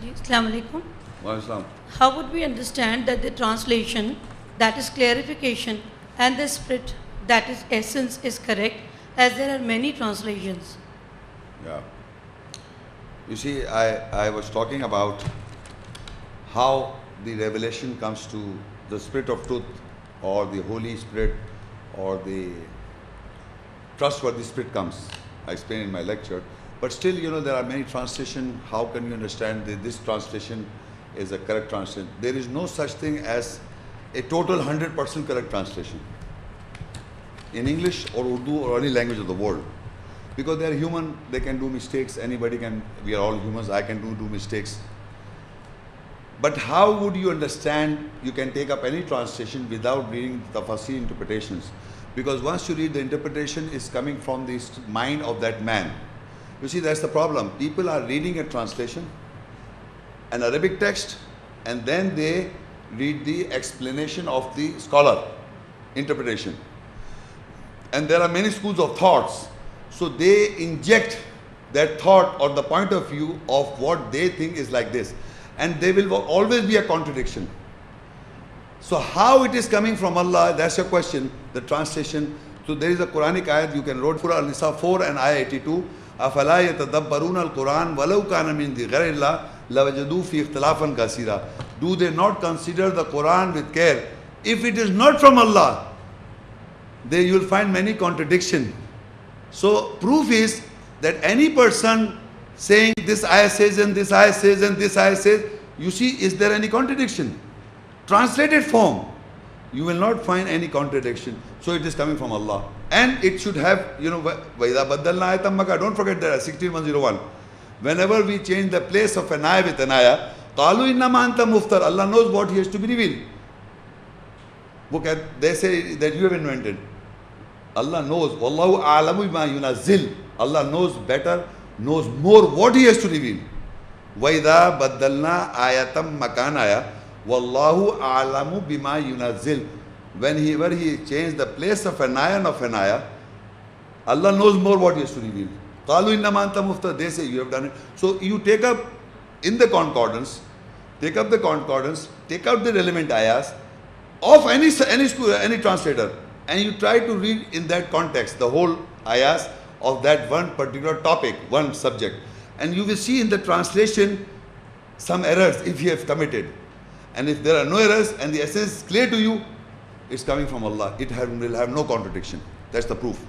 Assalamu alaikum. Islam. How would we understand that the translation, that is clarification, and the spirit, that is essence, is correct, as there are many translations? Yeah. You see, I was talking about how the revelation comes to the Spirit of Truth or the Holy Spirit or the trustworthy Spirit comes. I explained in my lecture. But still, there are many translations. How can you understand that this translation is a correct translation? There is no such thing as a total 100% correct translation in English or Urdu or any language of the world. Because they are human, they can do mistakes. Anybody can, we are all humans, I can do mistakes. But how would you understand, you can take up any translation without reading the tafsir interpretations? Because once you read the interpretation, is coming from the mind of that man. You see, that's the problem. People are reading a translation, an Arabic text, and then they read the explanation of the scholar, interpretation. And there are many schools of thoughts. So they inject that thought or the point of view of what they think is like this. And there will always be a contradiction. So how it is coming from Allah, that's your question, the translation. So there is a Quranic ayat, you can read Surah An-Nisa 4 and ayah 82. أَفَلَا يَتَدَبَّرُونَ الْقُرْآنَ وَلَوْ كَانَ مِنْ دِي غَيْرِ اللَّهِ لَوَجَدُوا فِي اخْتِلَافًا كَثِيرًا. Do they not consider the Quran with care? If it is not from Allah, then you will find many contradictions. So proof is that any person saying this ayah says and this ayah says and this ayah says, you see, is there any contradiction? Translated form, you will not find any contradiction. So it is coming from Allah. And it should have, وَإِذَا بَدَّلْنَا آيَةً مَكَانَ. Don't forget that, 16101. Whenever we change the place of an ayah with an ayah, قَالُوا إِنَّمَا أَنْتَ مُفْتَرٍ. Allah knows what He has to be revealed. They say that you have invented. Allah knows. Wallahu a'lamu bima yunazzil. Allah knows better, knows more what He has to reveal. وَإِذَا بَدَّلْنَا آيَةً مَكَانَ آيَةٍ وَاللَّهُ أَعْلَمُ بِمَا يُنَزِّلُ. Whenever He changed the place of an ayah, Allah knows more what He has to reveal. قَالُوا إِنَّمَا أَنْتَ مُفْتَرٍ. They say you have done it. So you take up in the concordance, take out the relevant ayahs of any school, any translator, and you try to read in that context the whole ayahs of that one particular topic, one subject. And you will see in the translation some errors if you have committed. And if there are no errors and the essence is clear to you, it's coming from Allah. It will have no contradiction. That's the proof.